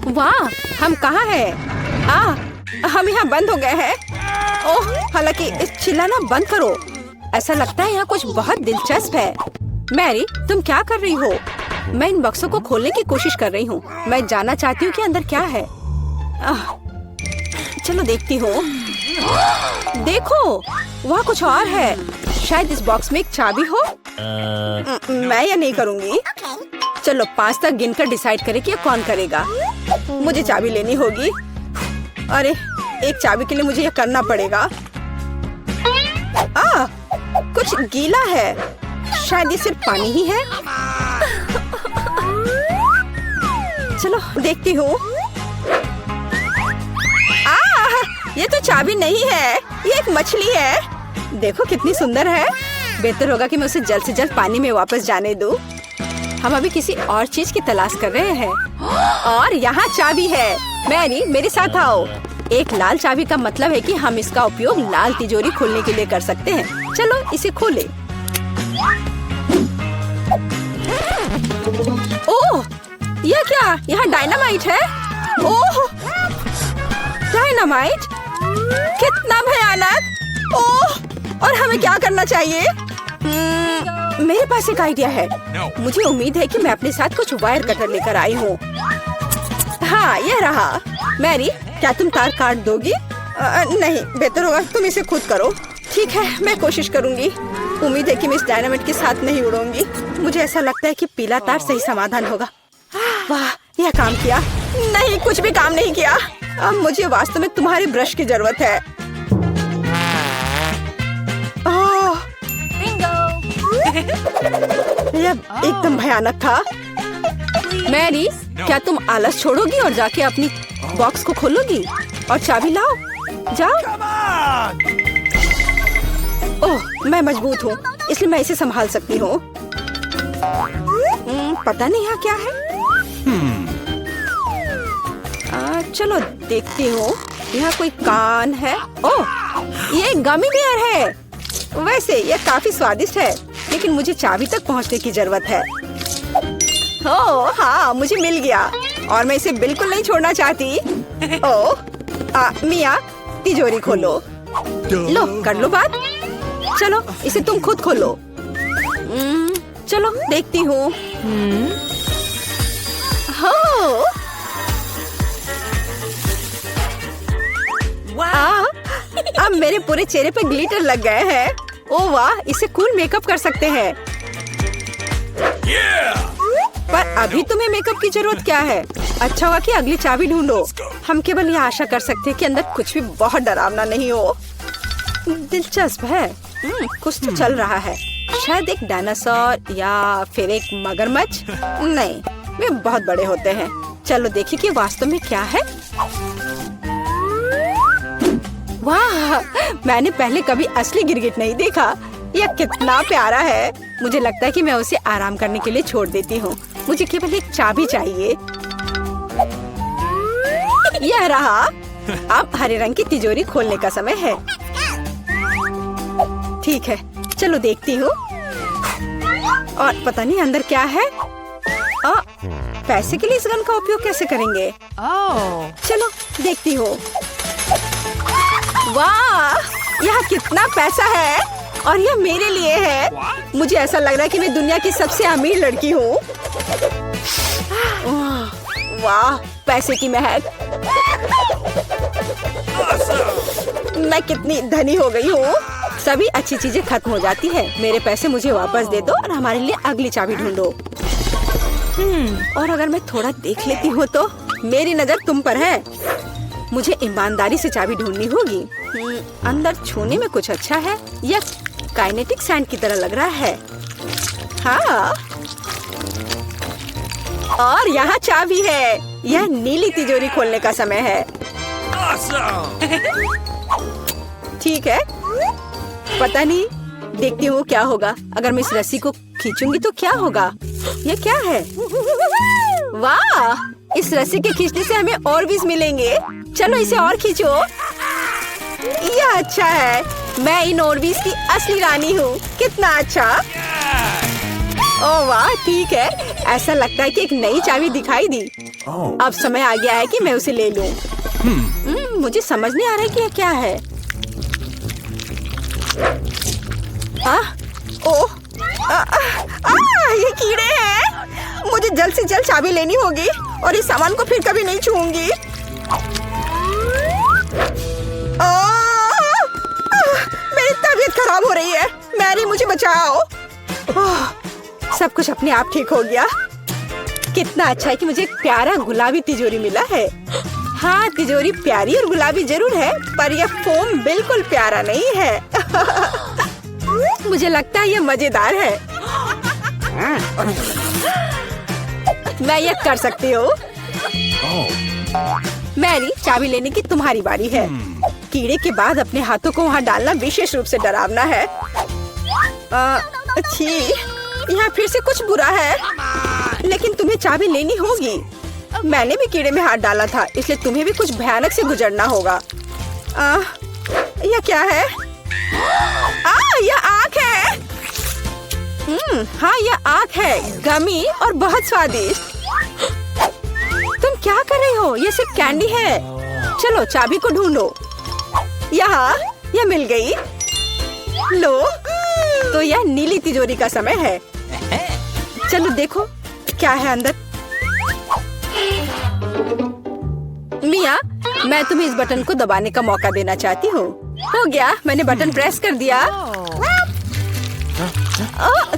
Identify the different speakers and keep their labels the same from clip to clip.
Speaker 1: वाह, हम कहाँ हैं? हम यहाँ बंद हो गए हैं। ओह, हालांकि इस चिल्लाना बंद करो। ऐसा लगता है यहाँ कुछ बहुत दिलचस्प है। मैरी, तुम क्या कर रही हो? मैं इन बक्सों को खोलने की कोशिश कर रही हूँ। मैं जानना चाहती हूँ कि अंदर क्या है। चलो देखती हूँ। देखो, वहाँ कुछ और है। शायद इस बॉक्स में एक चाबी हो। मैं ये नहीं करूँगी। चलो 5 तक गिनकर डिसाइड करें कि ये कौन करेगा। मुझे चाबी लेनी होगी। अरे, एक चाबी के लिए मुझे ये करना पड़ेगा। कुछ गीला है। शायद ये सिर्फ पानी ही है। चलो देखती हूँ। ये तो चाबी नहीं है, ये एक मछली है। देखो कितनी सुंदर है। बेहतर होगा कि मैं उसे जल्द से जल्द पानी में वापस जाने दूँ। हम अभी किसी और चीज की तलाश कर रहे हैं। और यहाँ चाबी है। मैरी, मेरे साथ आओ। एक लाल चाबी का मतलब है कि हम इसका उपयोग लाल तिजोरी खोलने के लिए कर सकते हैं। चलो इसे खोलें। ओह, यह क्या? यहाँ डायनामाइट है। ओह, डायनामाइट? कितना भयानक। ओह, और हमें क्या करना चाहिए? मेरे पास एक आइडिया है। मुझे उम्मीद है कि मैं अपने साथ कुछ वायर कटर लेकर आई हूँ। हाँ, यह रहा। मैरी, क्या तुम तार काट दोगी? नहीं, बेहतर होगा तुम इसे खुद करो। ठीक है, मैं कोशिश करूँगी। उम्मीद है कि मैं इस डायनामाइट के साथ नहीं उड़ूंगी। मुझे ऐसा लगता है कि पीला तार सही समाधान होगा। वाह, यह काम किया। नहीं, कुछ भी काम नहीं किया। अब मुझे वास्तव में तुम्हारे ब्रश की जरूरत है। यह एकदम भयानक था। मैरी, क्या तुम आलस छोड़ोगी और जाके अपनी बॉक्स को खोलोगी? और चाबी लाओ, जाओ। ओह, मैं मजबूत हूँ, इसलिए मैं इसे संभाल सकती हूँ। पता नहीं यहाँ क्या है। चलो देखती हूँ। यहाँ कोई कान है। ओह, ये गमी बेयर है। वैसे ये काफी स्वादिष्ट है, लेकिन मुझे चाबी तक पहुँचने की जरूरत है। ओह हाँ, मुझे मिल गया और मैं इसे बिल्कुल नहीं छोड़ना चाहती। ओह, मिया, तिजोरी खोलो। लो, कर लो बात। चलो इसे तुम खुद खोलो। चलो देखती हूँ। अब मेरे पूरे चेहरे पे ग्लिटर लग गए हैं। ओह वाह, इसे कूल मेकअप कर सकते हैं। पर अभी तुम्हें मेकअप की जरूरत क्या है? अच्छा हुआ कि अगली चाबी ढूंढो। हम केवल यह आशा कर सकते हैं कि अंदर कुछ भी बहुत डरावना नहीं हो। दिलचस्प है। कुछ तो चल रहा है। शायद एक डायनासोर या फिर एक मगरमच्छ। नहीं, वे बहुत बड़े होते हैं। चलो देखिए कि वास्तव में क्या है। वाह, मैंने पहले कभी असली गिरगिट नहीं देखा। यह कितना प्यारा है। मुझे लगता है कि मैं उसे आराम करने के लिए छोड़ देती हूँ। मुझे केवल एक चाबी चाहिए। यह रहा। अब हरे रंग की तिजोरी खोलने का समय है। ठीक है, चलो देखती हूँ। और पता नहीं अंदर क्या है। पैसे के लिए इस गन का उपयोग कैसे करेंगे? चलो देखती हूँ। वाह, यहाँ कितना पैसा है और यह मेरे लिए है। मुझे ऐसा लग रहा है कि मैं दुनिया की सबसे अमीर लड़की हूँ। वाह, पैसे की महक। मैं कितनी धनी हो गई हूँ। सभी अच्छी चीजें खत्म हो जाती है। मेरे पैसे मुझे वापस दे दो और हमारे लिए अगली चाबी ढूंढो। और अगर मैं थोड़ा देख लेती हूँ तो मेरी नजर तुम पर है। मुझे ईमानदारी से चाबी ढूंढनी होगी। अंदर छूने में कुछ अच्छा है। यह काइनेटिक सैंड की तरह लग रहा है। हाँ, और यहाँ चाबी है। यह नीली तिजोरी खोलने का समय है। ठीक है, पता नहीं, देखती हूँ क्या होगा। अगर मैं इस रस्सी को खींचूंगी तो क्या होगा? यह क्या है? वाह, इस रस्सी के खींचने से हमें और बीज मिलेंगे। चलो इसे और खींचो। यह अच्छा है। मैं इन ऑर्बिस की असली रानी हूँ। कितना अच्छा। ओह वाह, ठीक है। ऐसा लगता है कि एक नई चाबी दिखाई दी। अब समय आ गया है कि मैं उसे ले लूं। मुझे समझ नहीं आ रहा है कि ये क्या है। ये कीड़े हैं। मुझे जल्द से जल्द चाबी लेनी होगी और इस सामान को फिर कभी नहीं छूऊंगी। मेरी तबीयत खराब हो रही है। मैरी, मुझे बचाओ। सब कुछ अपने आप ठीक हो गया। कितना अच्छा है कि मुझे एक प्यारा गुलाबी तिजोरी मिला है। हाँ, तिजोरी प्यारी और गुलाबी जरूर है, पर यह फोम बिल्कुल प्यारा नहीं है। मुझे लगता है यह मजेदार है। मैं यह कर सकती हूँ। मैरी, चाबी लेने की तुम्हारी बारी है। कीड़े के बाद अपने हाथों को वहाँ डालना विशेष रूप से डरावना है। अच्छी, यहाँ फिर से कुछ बुरा है, लेकिन तुम्हें चाबी लेनी होगी। मैंने भी कीड़े में हाथ डाला था, इसलिए तुम्हें भी कुछ भयानक से गुजरना होगा। यह क्या है? यह आँख है। हाँ, यह आँख है, गमी और बहुत स्वादिष्ट। तुम क्या कर रही हो? यह सिर्फ कैंडी है। चलो चाबी को ढूंढो। यहाँ, यह मिल गई। लो, तो यह नीली तिजोरी का समय है। चलो देखो क्या है अंदर। मिया, मैं तुम्हें इस बटन को दबाने का मौका देना चाहती हूँ। हो गया, मैंने बटन प्रेस कर दिया।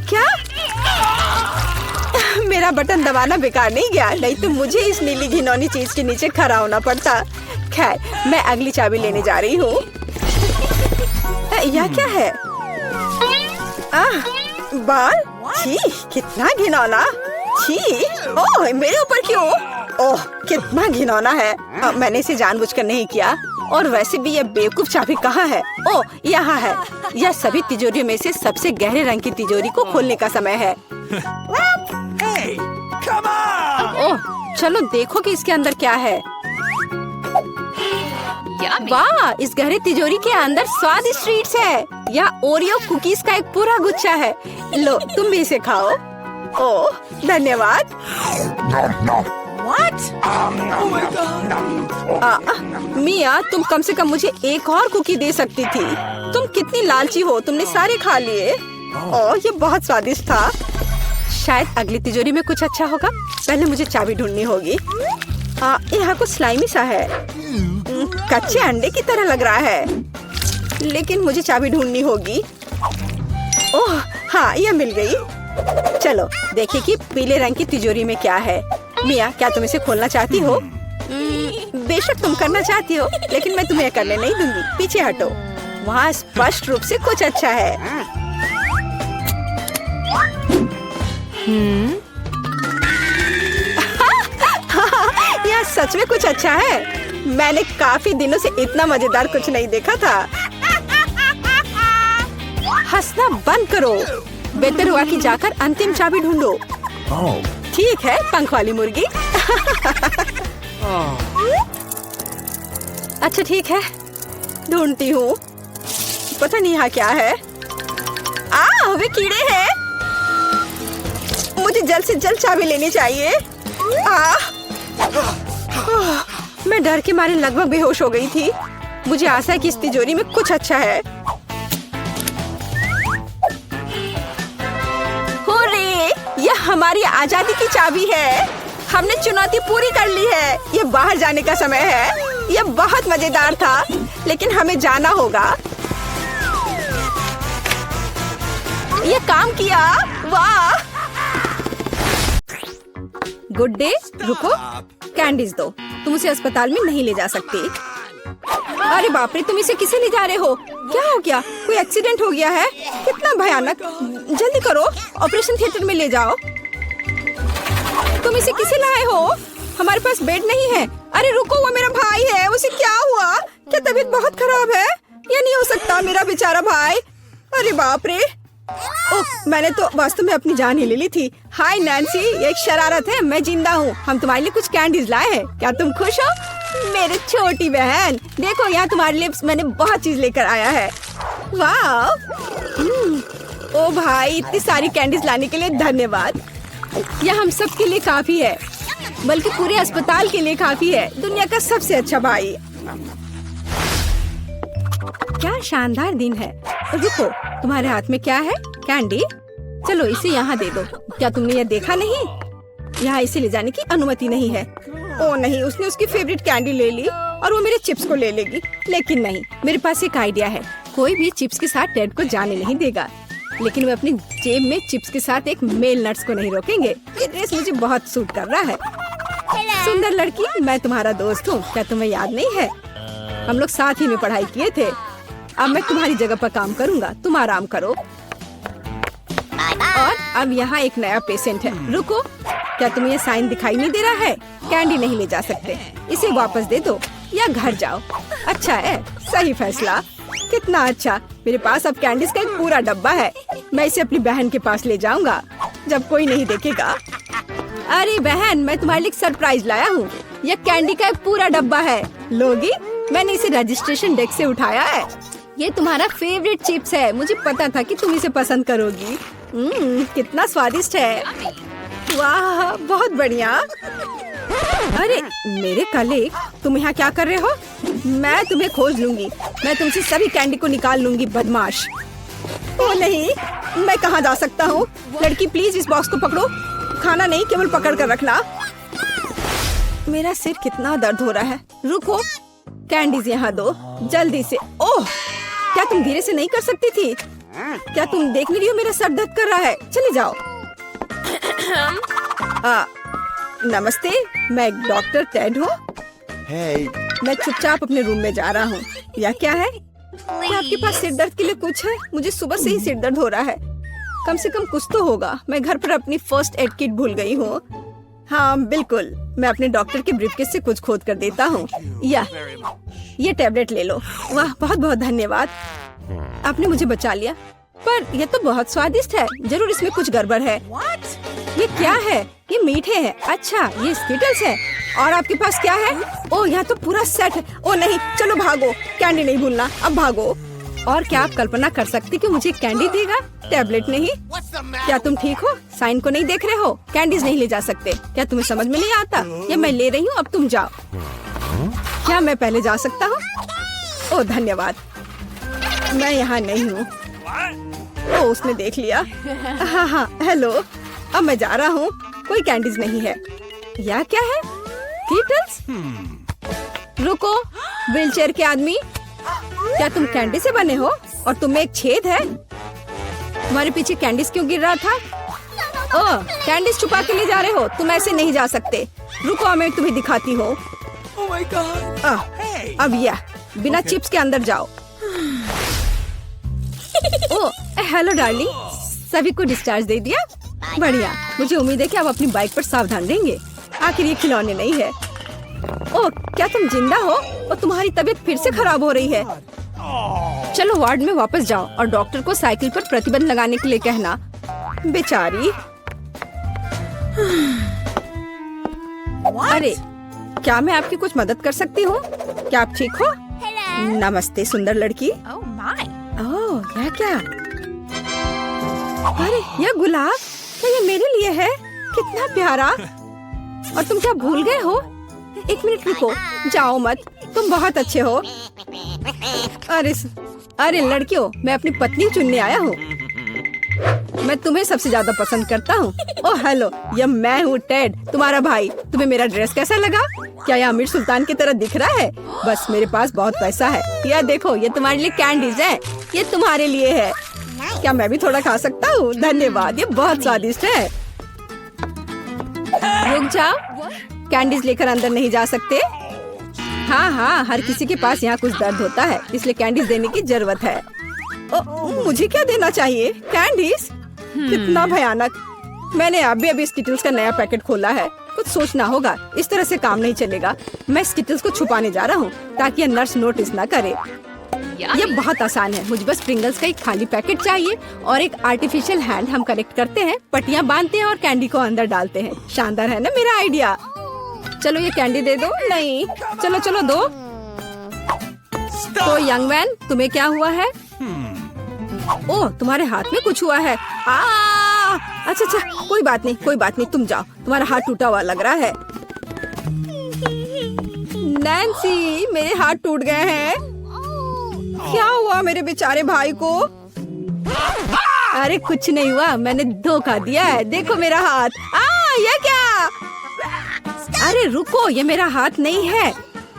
Speaker 1: क्या? मेरा बटन दबाना बेकार नहीं गया, नहीं तो मुझे इस नीली घिनौनी चीज के नीचे खड़ा होना पड़ता। खैर, मैं अगली चाबी लेने जा रही हूँ। यह क्या है? बाल? छी, कितना घिनौना। छी, ओह, मेरे ऊपर क्यों? ओह, कितना घिनौना है। मैंने इसे जानबूझकर नहीं किया। और वैसे भी यह बेवकूफ चाबी कहाँ है? ओह, यहाँ है। यह सभी तिजोरियों में से सबसे गहरे रंग की तिजोरी को खोलने का समय है। ओह, चलो देखो कि इसके अंदर क्या है। वाह, इस गहरे तिजोरी के अंदर स्वादिष्ट ट्रीट्स है। यह ओरियो कुकीज का एक पूरा गुच्छा है। लो, तुम भी इसे खाओ। ओह, धन्यवाद। मिया, तुम कम से कम मुझे एक और कुकी दे सकती थी। तुम कितनी लालची हो, तुमने सारे खा लिए। ओह, ये बहुत स्वादिष्ट था। शायद अगली तिजोरी में कुछ अच्छा होगा। पहले मुझे चाबी ढूंढनी होगी। यहाँ कुछ स्लाइमी सा है। कच्चे अंडे की तरह लग रहा है, लेकिन मुझे चाबी ढूंढनी होगी। ओह हाँ, यह मिल गई। चलो देखिए कि पीले रंग की तिजोरी में क्या है। मिया, क्या तुम इसे खोलना चाहती हो? बेशक तुम करना चाहती हो, लेकिन मैं तुम्हें करने नहीं दूंगी। पीछे हटो। वहाँ स्पष्ट रूप से कुछ अच्छा है। यह सच में कुछ अच्छा है। मैंने काफी दिनों से इतना मजेदार कुछ नहीं देखा था। हंसना बंद करो। बेहतर हुआ कि जाकर अंतिम चाबी ढूंढो। ठीक है, पंख वाली मुर्गी। अच्छा ठीक है, ढूंढती हूँ। पता नहीं यहाँ क्या है। वे कीड़े हैं। मुझे जल्द से जल्द चाबी लेनी चाहिए। मैं डर के मारे लगभग बेहोश हो गई थी। मुझे आशा है कि इस तिजोरी में कुछ अच्छा है। होरे, यह हमारी आजादी की चाबी है। हमने चुनौती पूरी कर ली है। ये बाहर जाने का समय है। यह बहुत मजेदार था, लेकिन हमें जाना होगा। ये काम किया। वाह! Good day. रुको, कैंडीज दो। तुम उसे अस्पताल में नहीं ले जा सकती। अरे बाप रे, तुम इसे किसे ले जा रहे हो? क्या हो गया? कोई एक्सीडेंट हो गया है? कितना भयानक। जल्दी करो, ऑपरेशन थिएटर में ले जाओ। तुम इसे किसे लाए हो? हमारे पास बेड नहीं है। अरे रुको, वो मेरा भाई है। उसे क्या हुआ? क्या तबीयत बहुत खराब है? ये नहीं हो सकता, मेरा बेचारा भाई। अरे बाप रे। ओह, मैंने तो वास्तव में अपनी जान ही ले ली थी। हाय नैन्सी, ये एक शरारत है। मैं जिंदा हूँ। हम तुम्हारे लिए कुछ कैंडीज लाए हैं। क्या तुम खुश हो? मेरी छोटी बहन, देखो यहाँ तुम्हारे लिए मैंने बहुत चीज लेकर आया है। वाह! ओ भाई, इतनी सारी कैंडीज लाने के लिए धन्यवाद। यह हम सब के लिए काफी है। बल्कि पूरे अस्पताल के लिए काफी है। दुनिया का सबसे अच्छा भाई। क्या शानदार दिन है। रुको, तुम्हारे हाथ में क्या है? कैंडी। चलो इसे यहाँ दे दो। क्या तुमने ये देखा नहीं? यहाँ इसे ले जाने की अनुमति नहीं है। ओ नहीं, उसने उसकी फेवरेट कैंडी ले ली और वो मेरे चिप्स को ले लेगी। लेकिन नहीं, मेरे पास एक आइडिया है। कोई भी चिप्स के साथ टेड को जाने नहीं देगा, लेकिन वे अपनी जेब में चिप्स के साथ एक मेल नट्स को नहीं रोकेंगे। ये ड्रेस मुझे बहुत सूट कर रहा है। सुंदर लड़की, मैं तुम्हारा दोस्त हूँ। क्या तुम्हें याद नहीं है? हम लोग साथ ही में पढ़ाई किए थे। अब मैं तुम्हारी जगह पर काम करूँगा, तुम आराम करो। और अब यहाँ एक नया पेशेंट है। रुको, क्या तुम्हें ये साइन दिखाई नहीं दे रहा है? कैंडी नहीं ले जा सकते, इसे वापस दे दो या घर जाओ। अच्छा है, सही फैसला। कितना अच्छा, मेरे पास अब कैंडीज का एक पूरा डब्बा है। मैं इसे अपनी बहन के पास ले जाऊंगा जब कोई नहीं देखेगा। अरे बहन, मैं तुम्हारे लिए सरप्राइज लाया हूँ। यह कैंडी का एक पूरा डब्बा है। लोगी, मैंने इसे रजिस्ट्रेशन डेस्क से उठाया है। ये तुम्हारा फेवरेट चिप्स है। मुझे पता था कि तुम इसे पसंद करोगी। कितना स्वादिष्ट है। वाह, बहुत बढ़िया। अरे मेरे कलीग, तुम यहाँ क्या कर रहे हो? मैं तुम्हें खोज लूंगी। मैं तुमसे सभी कैंडी को निकाल लूंगी, बदमाश। ओ नहीं, मैं कहाँ जा सकता हूँ? लड़की प्लीज इस बॉक्स को पकड़ो। खाना नहीं, केवल पकड़ कर रखना। मेरा सिर कितना दर्द हो रहा है। रुको, कैंडीज यहाँ दो जल्दी से। ओह, क्या तुम धीरे से नहीं कर सकती थी? क्या तुम देख नहीं रही हो मेरा सर दर्द कर रहा है? चले जाओ। नमस्ते, मैं डॉक्टर टेड हूँ। मैं चुपचाप अपने रूम में जा रहा हूँ। या क्या है? क्या आपके पास सिर दर्द के लिए कुछ है? मुझे सुबह से ही सिर दर्द हो रहा है। कम से कम कुछ तो होगा। मैं घर पर अपनी फर्स्ट एड किट भूल गई हूँ। हाँ बिल्कुल, मैं अपने डॉक्टर के ब्रीफकेस से कुछ खोद कर देता हूँ। या ये टैबलेट ले लो। वाह, बहुत बहुत धन्यवाद, आपने मुझे बचा लिया। पर यह तो बहुत स्वादिष्ट है। जरूर इसमें कुछ गड़बड़ है। ये क्या है? ये मीठे हैं। अच्छा, ये स्किटल्स है। और आपके पास क्या है? ओह, यहाँ तो पूरा सेट है। ओह नहीं, चलो भागो, कैंडी नहीं भूलना। अब भागो। और क्या आप कल्पना कर सकते कि मुझे कैंडी देगा, टैबलेट नहीं? क्या तुम ठीक हो? साइन को नहीं देख रहे हो? कैंडीज नहीं ले जा सकते। क्या तुम्हें समझ में नहीं आता? ये मैं ले रही हूँ, अब तुम जाओ। क्या मैं पहले जा सकता हूँ? ओह धन्यवाद, मैं यहाँ नहीं हूँ। ओह, उसने देख लिया। हाँ, हेलो, अब मैं जा रहा हूँ। कोई कैंडीज नहीं है। यह क्या है? कीटल्स? रुको, व्हीलचेयर के आदमी, क्या तुम कैंडी से बने हो? और तुम्हें एक छेद है। तुम्हारे पीछे कैंडीज क्यों गिर रहा था? ओह, कैंडीज छुपा के ले जा रहे हो? तुम ऐसे नहीं जा सकते। रुको, मैं तुम्हें दिखाती हूँ। अब यह बिना चिप्स के अंदर जाओ। ओह हेलो डार्लिंग, सभी को डिस्चार्ज दे दिया? बढ़िया, मुझे उम्मीद है कि आप अपनी बाइक पर सावधान रहेंगे। आखिर ये खिलौने नहीं है। ओह, क्या तुम जिंदा हो? और तुम्हारी तबीयत फिर से खराब हो रही है। चलो वार्ड में वापस जाओ और डॉक्टर को साइकिल पर प्रतिबंध लगाने के लिए कहना। बेचारी। अरे, क्या मैं आपकी कुछ मदद कर सकती हूँ? क्या आप ठीक हो? नमस्ते सुंदर लड़की। ओह, यह क्या? अरे, यह गुलाब, क्या ये मेरे लिए है? कितना प्यारा। और तुम क्या भूल गए हो? एक मिनट रुको, जाओ मत, तुम बहुत अच्छे हो। अरे लड़कियों, मैं अपनी पत्नी चुनने आया हूँ। मैं तुम्हें सबसे ज्यादा पसंद करता हूँ। ओह हेलो, यह मैं हूँ टेड, तुम्हारा भाई। तुम्हें मेरा ड्रेस कैसा लगा? क्या यह आमिर सुल्तान की तरह दिख रहा है? बस मेरे पास बहुत पैसा है। यह देखो, ये तुम्हारे लिए कैंडीज है। ये तुम्हारे लिए है। क्या मैं भी थोड़ा खा सकता हूँ? धन्यवाद, ये बहुत स्वादिष्ट है। रुक जाओ, कैंडीज लेकर अंदर नहीं जा सकते। हाँ, हर किसी के पास यहाँ कुछ दर्द होता है, इसलिए कैंडीज देने की जरूरत है। मुझे क्या देना चाहिए? कैंडीज? कितना भयानक। मैंने अभी स्किटल्स का नया पैकेट खोला है। कुछ सोचना होगा, इस तरह से काम नहीं चलेगा। मैं स्किटल्स को छुपाने जा रहा हूँ ताकि यह नर्स नोटिस ना करे। यह बहुत आसान है। मुझे बस प्रिंगल्स का एक खाली पैकेट चाहिए और एक आर्टिफिशियल हैंड हम कनेक्ट करते हैं, पट्टियाँ बांधते हैं और कैंडी को अंदर डालते हैं। शानदार है ना मेरा आइडिया? चलो ये कैंडी दे दो। नहीं, चलो दो। तो यंग मैन, तुम्हें क्या हुआ है? ओह, तुम्हारे हाथ में कुछ हुआ है। अच्छा, कोई बात नहीं, तुम जाओ। तुम्हारा हाथ टूटा हुआ लग रहा है। नैन्सी, मेरे हाथ टूट गए हैं। क्या हुआ मेरे बेचारे भाई को? अरे कुछ नहीं हुआ, मैंने धोखा दिया है। देखो मेरा हाथ। ये क्या? अरे रुको, ये मेरा हाथ नहीं है।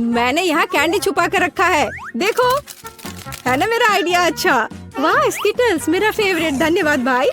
Speaker 1: मैंने यहाँ कैंडी छुपा कर रखा है। देखो, है ना मेरा आइडिया अच्छा? वाह, स्किटल्स मेरा फेवरेट। धन्यवाद भाई।